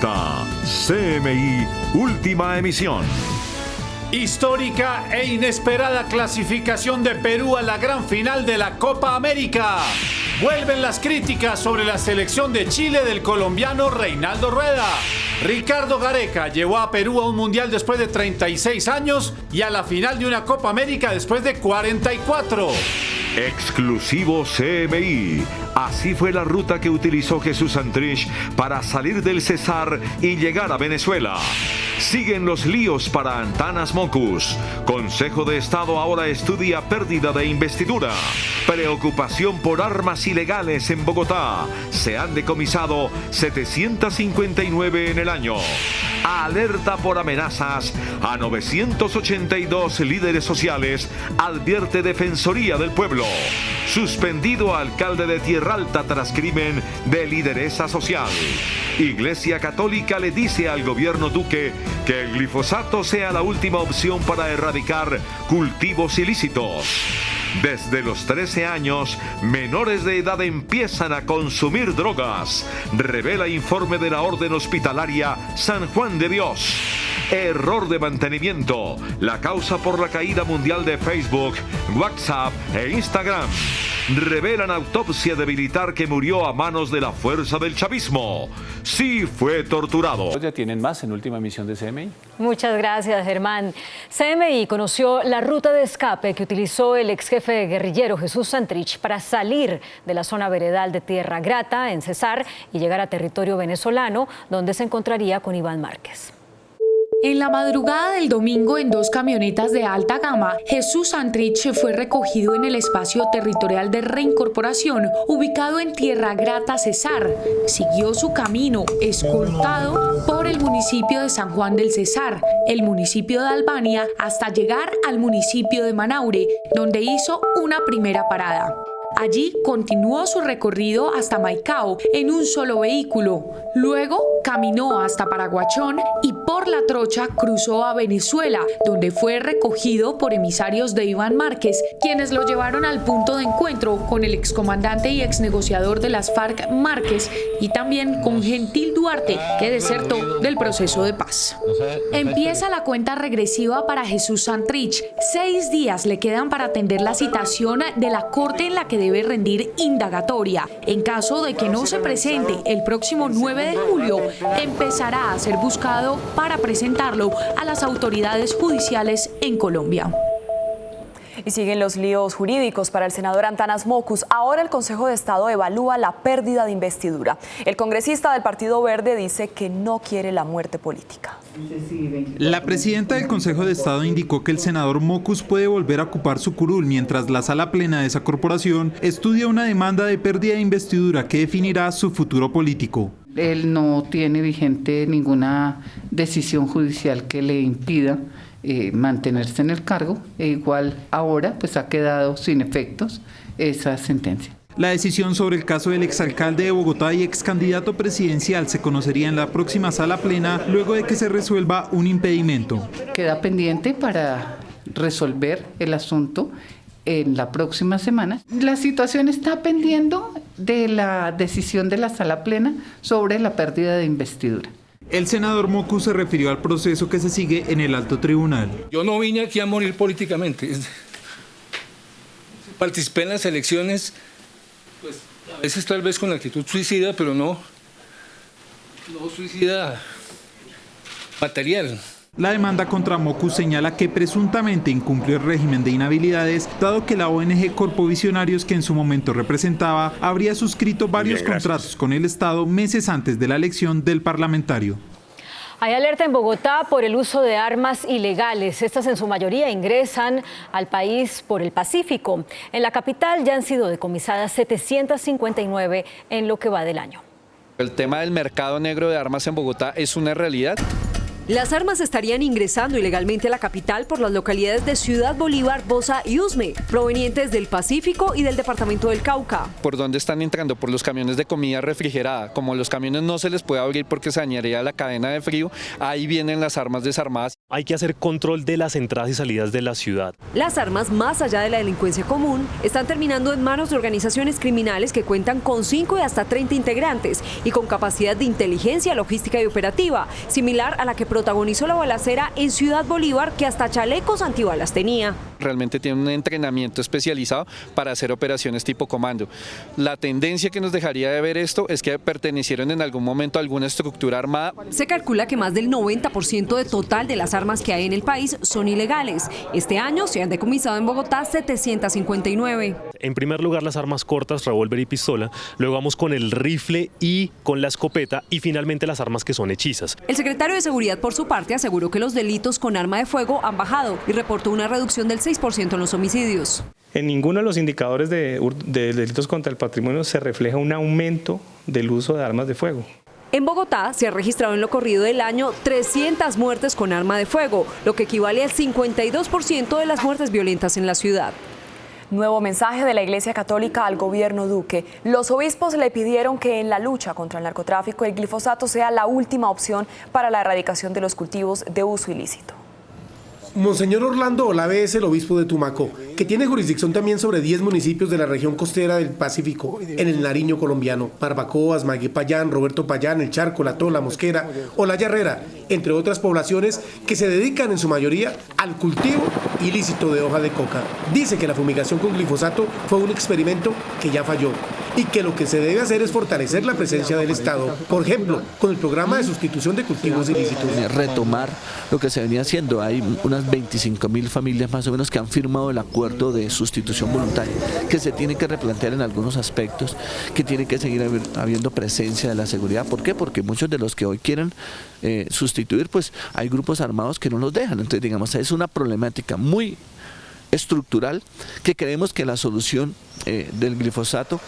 presenta CMI Última Emisión. Histórica e inesperada clasificación de Perú a la gran final de la Copa América. Vuelven las críticas sobre la selección de Chile del colombiano Reinaldo Rueda. Ricardo Gareca llevó a Perú a un mundial después de 36 años y a la final de una Copa América después de 44. Exclusivo CMI. Así fue la ruta que utilizó Jesús Santrich para salir del Cesar y llegar a Venezuela. Siguen los líos para Antanas Mockus. Consejo de Estado ahora estudia pérdida de investidura. Preocupación por armas ilegales en Bogotá. Se han decomisado 759 en el año. Alerta por amenazas a 982 líderes sociales, advierte Defensoría del Pueblo. Suspendido alcalde de Tierra Alta tras crimen de lideresa social. Iglesia Católica le dice al gobierno Duque que el glifosato sea la última opción para erradicar cultivos ilícitos. Desde los 13 años, menores de edad empiezan a consumir drogas, revela informe de la Orden Hospitalaria San Juan de Dios. Error de mantenimiento, la causa por la caída mundial de Facebook, WhatsApp e Instagram. Revelan autopsia de militar que murió a manos de la fuerza del chavismo. Sí fue torturado. ¿Ya tienen más en Última Emisión de CMI? Muchas gracias, Germán. CMI conoció la ruta de escape que utilizó el ex jefe guerrillero Jesús Santrich para salir de la zona veredal de Tierra Grata, en Cesar, y llegar a territorio venezolano, donde se encontraría con Iván Márquez. En la madrugada del domingo, en 2 camionetas de alta gama, Jesús Santrich fue recogido en el espacio territorial de reincorporación ubicado en Tierra Grata, Cesar. Siguió su camino, escoltado por el municipio de San Juan del Cesar, el municipio de Albania, hasta llegar al municipio de Manaure, donde hizo una primera parada. Allí continuó su recorrido hasta Maicao en un solo vehículo. Luego caminó hasta Paraguachón y por La Trocha cruzó a Venezuela, donde fue recogido por emisarios de Iván Márquez, quienes lo llevaron al punto de encuentro con el excomandante y exnegociador de las FARC Márquez y también con Gentil Duarte, que desertó del proceso de paz. Empieza la cuenta regresiva para Jesús Santrich. 6 días le quedan para atender la citación de la corte en la que debe rendir indagatoria. En caso de que no se presente el próximo 9 de julio, empezará a ser buscado para presentarlo a las autoridades judiciales en Colombia. Y siguen los líos jurídicos para el senador Antanas Mockus. Ahora el Consejo de Estado evalúa la pérdida de investidura. El congresista del Partido Verde dice que no quiere la muerte política. La presidenta del Consejo de Estado indicó que el senador Mockus puede volver a ocupar su curul mientras la sala plena de esa corporación estudia una demanda de pérdida de investidura que definirá su futuro político. Él no tiene vigente ninguna decisión judicial que le impida mantenerse en el cargo, e igual ahora pues ha quedado sin efectos esa sentencia. La decisión sobre el caso del exalcalde de Bogotá y excandidato presidencial se conocería en la próxima sala plena luego de que se resuelva un impedimento. Queda pendiente para resolver el asunto en la próxima semana. La situación está pendiendo de la decisión de la sala plena sobre la pérdida de investidura. El senador Mockus se refirió al proceso que se sigue en el alto tribunal. Yo no vine aquí a morir políticamente. Participé en las elecciones, pues a veces tal vez con actitud suicida, pero no suicida material. La demanda contra Mockus señala que presuntamente incumplió el régimen de inhabilidades, dado que la ONG Corpo Visionarios, que en su momento representaba, habría suscrito varios contratos con el Estado meses antes de la elección del parlamentario. Hay alerta en Bogotá por el uso de armas ilegales. Estas en su mayoría ingresan al país por el Pacífico. En la capital ya han sido decomisadas 759 en lo que va del año. El tema del mercado negro de armas en Bogotá es una realidad. Las armas estarían ingresando ilegalmente a la capital por las localidades de Ciudad Bolívar, Bosa y Usme, provenientes del Pacífico y del departamento del Cauca. ¿Por dónde están entrando? Por los camiones de comida refrigerada. Como los camiones no se les puede abrir porque se dañaría la cadena de frío, ahí vienen las armas desarmadas. Hay que hacer control de las entradas y salidas de la ciudad. Las armas, más allá de la delincuencia común, están terminando en manos de organizaciones criminales que cuentan con 5 y hasta 30 integrantes y con capacidad de inteligencia, logística y operativa, similar a la que protagonizó la balacera en Ciudad Bolívar, que hasta chalecos antibalas tenía. Realmente tienen un entrenamiento especializado para hacer operaciones tipo comando. La tendencia que nos dejaría de ver esto es que pertenecieron en algún momento a alguna estructura armada. Se calcula que más del 90% de total de las armas que hay en el país son ilegales. Este año se han decomisado en Bogotá 759. En primer lugar, las armas cortas, revólver y pistola. Luego vamos con el rifle y con la escopeta y finalmente las armas que son hechizas. El secretario de Seguridad, por su parte, aseguró que los delitos con arma de fuego han bajado y reportó una reducción del 6% en los homicidios. En ninguno de los indicadores de delitos contra el patrimonio se refleja un aumento del uso de armas de fuego. En Bogotá se ha registrado en lo corrido del año 300 muertes con arma de fuego, lo que equivale al 52% de las muertes violentas en la ciudad. Nuevo mensaje de la Iglesia Católica al gobierno Duque. Los obispos le pidieron que en la lucha contra el narcotráfico el glifosato sea la última opción para la erradicación de los cultivos de uso ilícito. Monseñor Orlando Olave es el obispo de Tumaco, que tiene jurisdicción también sobre 10 municipios de la región costera del Pacífico, en el Nariño colombiano: Barbacoas, Magué Payán, Roberto Payán, El Charco, La Tola, Mosquera o La Yarrera, entre otras poblaciones que se dedican en su mayoría al cultivo ilícito de hoja de coca. Dice que la fumigación con glifosato fue un experimento que ya falló y que lo que se debe hacer es fortalecer la presencia del Estado, por ejemplo, con el programa de sustitución de cultivos ilícitos. Retomar lo que se venía haciendo. Hay unas 25.000 familias más o menos que han firmado el acuerdo de sustitución voluntaria, que se tiene que replantear en algunos aspectos, que tiene que seguir habiendo presencia de la seguridad. ¿Por qué? Porque muchos de los que hoy quieren sustituir, pues hay grupos armados que no los dejan. Entonces, digamos, es una problemática muy estructural que creemos que la solución del glifosato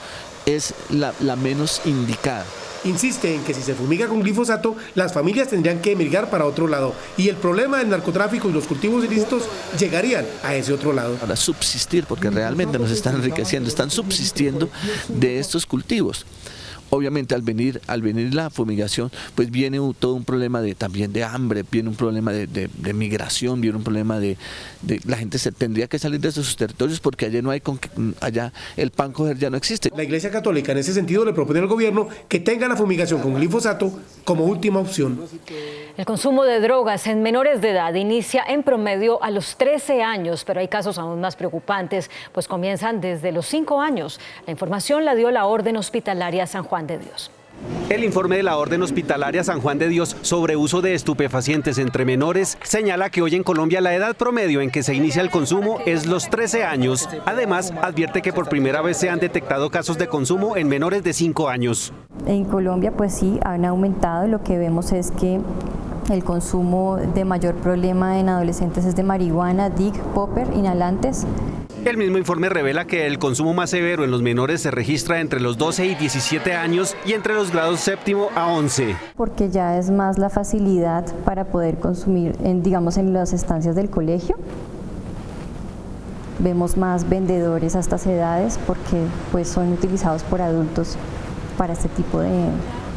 es la menos indicada. Insiste en que si se fumiga con glifosato, las familias tendrían que emigrar para otro lado y el problema del narcotráfico y los cultivos ilícitos llegarían a ese otro lado. Para subsistir, porque realmente nos están enriqueciendo, están subsistiendo de estos cultivos. Obviamente al venir la fumigación, pues viene todo un problema también de hambre, viene un problema de migración, viene un problema de la gente se tendría que salir de sus territorios porque allá no hay allá el pan coger ya no existe. La Iglesia Católica en ese sentido le propone al gobierno que tenga la fumigación con glifosato como última opción. El consumo de drogas en menores de edad inicia en promedio a los 13 años, pero hay casos aún más preocupantes, pues comienzan desde los 5 años. La información la dio la Orden Hospitalaria San Juan de Dios. El informe de la Orden Hospitalaria San Juan de Dios sobre uso de estupefacientes entre menores señala que hoy en Colombia la edad promedio en que se inicia el consumo es los 13 años. Además, advierte que por primera vez se han detectado casos de consumo en menores de 5 años. En Colombia, pues sí, han aumentado. Lo que vemos es que el consumo de mayor problema en adolescentes es de marihuana, DIC, popper, inhalantes. El mismo informe revela que el consumo más severo en los menores se registra entre los 12 y 17 años y entre los grados séptimo a 11. Porque ya es más la facilidad para poder consumir, en las estancias del colegio. Vemos más vendedores a estas edades porque pues son utilizados por adultos para este tipo de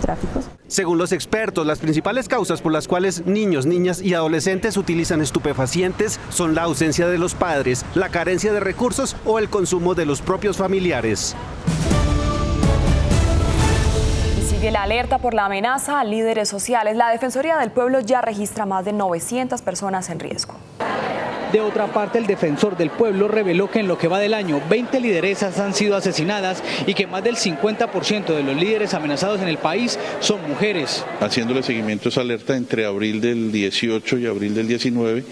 tráficos. Según los expertos, las principales causas por las cuales niños, niñas y adolescentes utilizan estupefacientes son la ausencia de los padres, la carencia de recursos o el consumo de los propios familiares. Y sigue la alerta por la amenaza a líderes sociales. La Defensoría del Pueblo ya registra más de 900 personas en riesgo. De otra parte, el defensor del pueblo reveló que en lo que va del año, 20 lideresas han sido asesinadas y que más del 50% de los líderes amenazados en el país son mujeres. Haciéndole seguimiento a esa alerta, entre abril del 18 y abril del 19,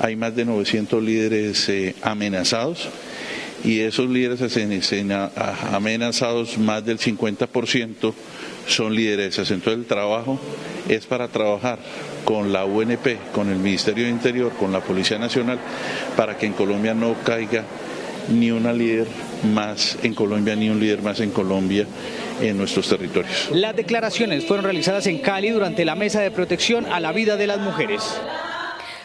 hay más de 900 líderes amenazados y esos líderes amenazados, más del 50% son lideresas. Entonces el trabajo es para trabajar con la UNP, con el Ministerio de Interior, con la Policía Nacional, para que en Colombia no caiga ni una líder más en Colombia, ni un líder más en Colombia en nuestros territorios. Las declaraciones fueron realizadas en Cali durante la Mesa de Protección a la Vida de las Mujeres.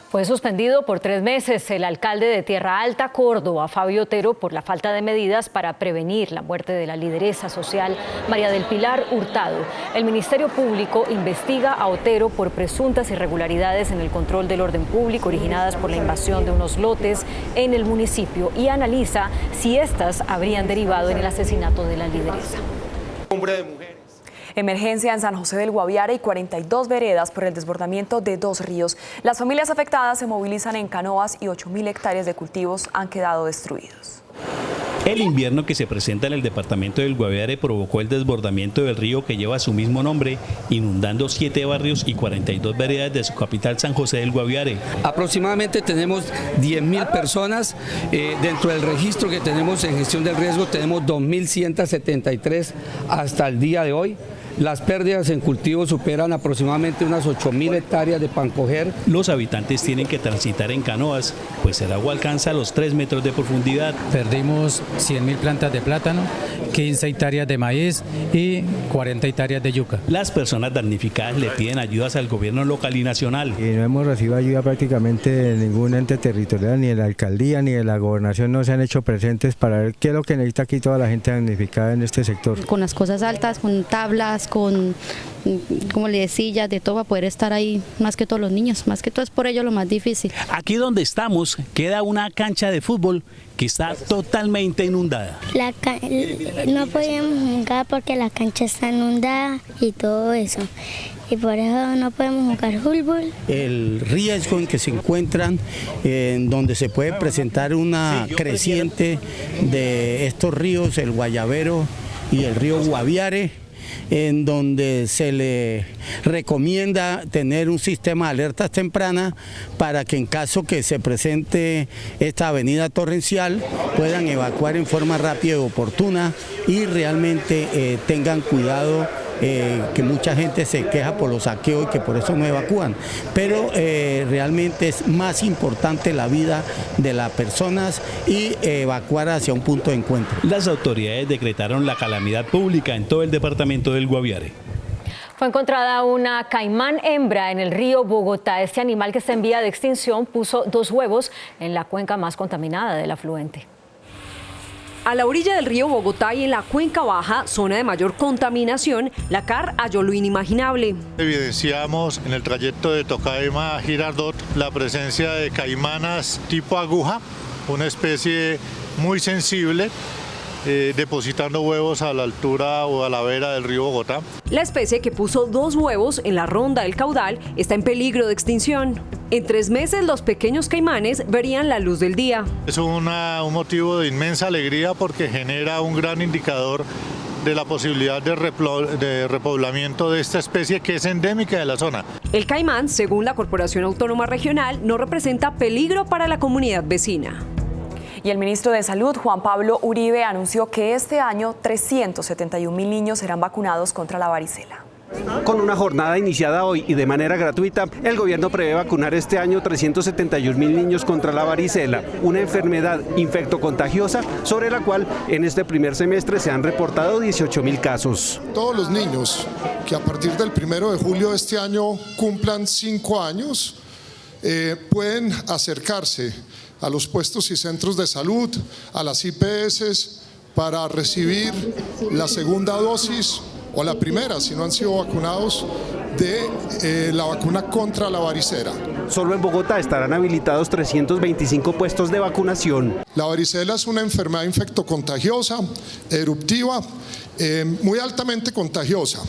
Fue suspendido por 3 meses el alcalde de Tierra Alta, Córdoba, Fabio Otero, por la falta de medidas para prevenir la muerte de la lideresa social María del Pilar Hurtado. El Ministerio Público investiga a Otero por presuntas irregularidades en el control del orden público originadas por la invasión de unos lotes en el municipio y analiza si estas habrían derivado en el asesinato de la lideresa. Emergencia en San José del Guaviare y 42 veredas por el desbordamiento de 2 ríos. Las familias afectadas se movilizan en canoas y 8.000 hectáreas de cultivos han quedado destruidos. El invierno que se presenta en el departamento del Guaviare provocó el desbordamiento del río que lleva su mismo nombre, inundando 7 barrios y 42 veredas de su capital, San José del Guaviare. Aproximadamente tenemos 10.000 personas. Dentro del registro que tenemos en gestión del riesgo tenemos 2.173 hasta el día de hoy. Las pérdidas en cultivos superan aproximadamente unas 8.000 hectáreas de pancoger. Los habitantes tienen que transitar en canoas, pues el agua alcanza los 3 metros de profundidad. Perdimos 100.000 plantas de plátano, 15 hectáreas de maíz y 40 hectáreas de yuca. Las personas damnificadas le piden ayudas al gobierno local y nacional. Y no hemos recibido ayuda prácticamente de ningún ente territorial, ni de la alcaldía, ni de la gobernación no se han hecho presentes para ver qué es lo que necesita aquí toda la gente damnificada en este sector. Con las cosas altas, con tablas, con como le decía, sillas, de todo para poder estar ahí, más que todos los niños, más que todo es por ello lo más difícil. Aquí donde estamos queda una cancha de fútbol que está totalmente inundada. No podíamos jugar porque la cancha está inundada y todo eso. Y por eso no podemos jugar fútbol. El riesgo en que se encuentran, en donde se puede presentar una creciente de estos ríos, el Guayabero y el río Guaviare, en donde se le recomienda tener un sistema de alertas tempranas para que en caso que se presente esta avenida torrencial puedan evacuar en forma rápida y oportuna y realmente tengan cuidado. Que mucha gente se queja por los saqueos y que por eso no evacúan, pero realmente es más importante la vida de las personas y evacuar hacia un punto de encuentro. Las autoridades decretaron la calamidad pública en todo el departamento del Guaviare. Fue encontrada una caimán hembra en el río Bogotá. Este animal, que está en vía de extinción, puso 2 huevos en la cuenca más contaminada del afluente. A la orilla del río Bogotá y en la cuenca baja, zona de mayor contaminación, la CAR halló lo inimaginable. Evidenciamos en el trayecto de Tocaima a Girardot la presencia de caimanas tipo aguja, una especie muy sensible, depositando huevos a la altura o a la vera del río Bogotá. La especie, que puso 2 huevos en la ronda del caudal, está en peligro de extinción. En 3 meses los pequeños caimanes verían la luz del día. Es un motivo de inmensa alegría porque genera un gran indicador de la posibilidad de repoblamiento de esta especie que es endémica de la zona. El caimán, según la Corporación Autónoma Regional, no representa peligro para la comunidad vecina. Y el ministro de Salud, Juan Pablo Uribe, anunció que este año 371.000 niños serán vacunados contra la varicela. Con una jornada iniciada hoy y de manera gratuita, el gobierno prevé vacunar este año 371.000 niños contra la varicela, una enfermedad infectocontagiosa sobre la cual en este primer semestre se han reportado 18.000 casos. Todos los niños que a partir del 1 de julio de este año cumplan 5 años pueden acercarse a los puestos y centros de salud, a las IPS, para recibir la segunda dosis o la primera, si no han sido vacunados, de la vacuna contra la varicela. Solo en Bogotá estarán habilitados 325 puestos de vacunación. La varicela es una enfermedad infectocontagiosa, eruptiva, muy altamente contagiosa,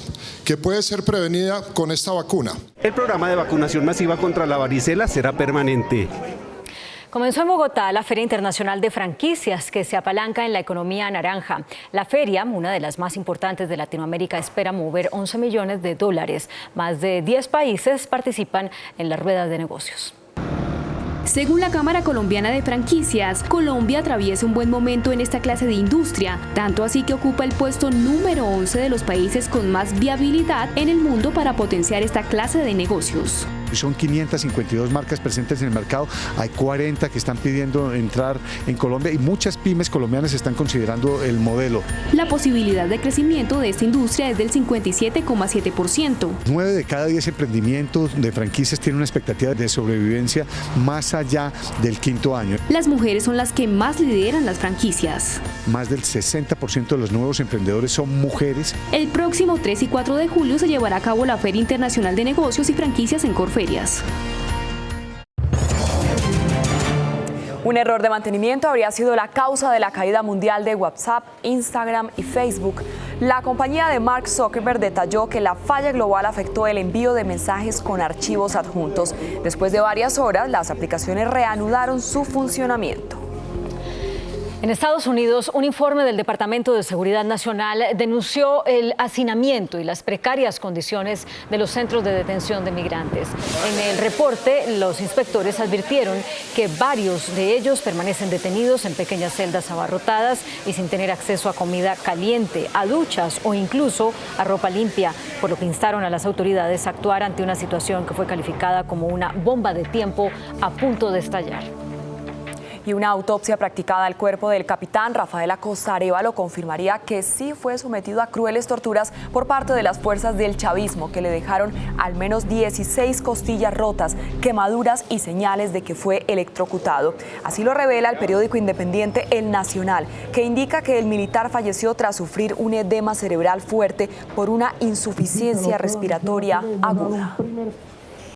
que puede ser prevenida con esta vacuna. El programa de vacunación masiva contra la varicela será permanente. Comenzó en Bogotá la Feria Internacional de Franquicias, que se apalanca en la economía naranja. La feria, una de las más importantes de Latinoamérica, espera mover $11 millones. Más de 10 países participan en las ruedas de negocios. Según la Cámara Colombiana de Franquicias, Colombia atraviesa un buen momento en esta clase de industria, tanto así que ocupa el puesto número 11 de los países con más viabilidad en el mundo para potenciar esta clase de negocios. Son 552 marcas presentes en el mercado, hay 40 que están pidiendo entrar en Colombia y muchas pymes colombianas están considerando el modelo. La posibilidad de crecimiento de esta industria es del 57,7%. 9 de cada 10 emprendimientos de franquicias tienen una expectativa de sobrevivencia más allá del 5º año. Las mujeres son las que más lideran las franquicias. Más del 60% de los nuevos emprendedores son mujeres. El próximo 3 y 4 de julio se llevará a cabo la Feria Internacional de Negocios y Franquicias en Corferias. Un error de mantenimiento habría sido la causa de la caída mundial de WhatsApp, Instagram y Facebook. La compañía de Mark Zuckerberg detalló que la falla global afectó el envío de mensajes con archivos adjuntos. Después de varias horas, las aplicaciones reanudaron su funcionamiento. En Estados Unidos, un informe del Departamento de Seguridad Nacional denunció el hacinamiento y las precarias condiciones de los centros de detención de migrantes. En el reporte, los inspectores advirtieron que varios de ellos permanecen detenidos en pequeñas celdas abarrotadas y sin tener acceso a comida caliente, a duchas o incluso a ropa limpia, por lo que instaron a las autoridades a actuar ante una situación que fue calificada como una bomba de tiempo a punto de estallar. Y una autopsia practicada al cuerpo del capitán Rafael Acosta Arévalo confirmaría que sí fue sometido a crueles torturas por parte de las fuerzas del chavismo, que le dejaron al menos 16 costillas rotas, quemaduras y señales de que fue electrocutado. Así lo revela el periódico independiente El Nacional, que indica que el militar falleció tras sufrir un edema cerebral fuerte por una insuficiencia respiratoria aguda.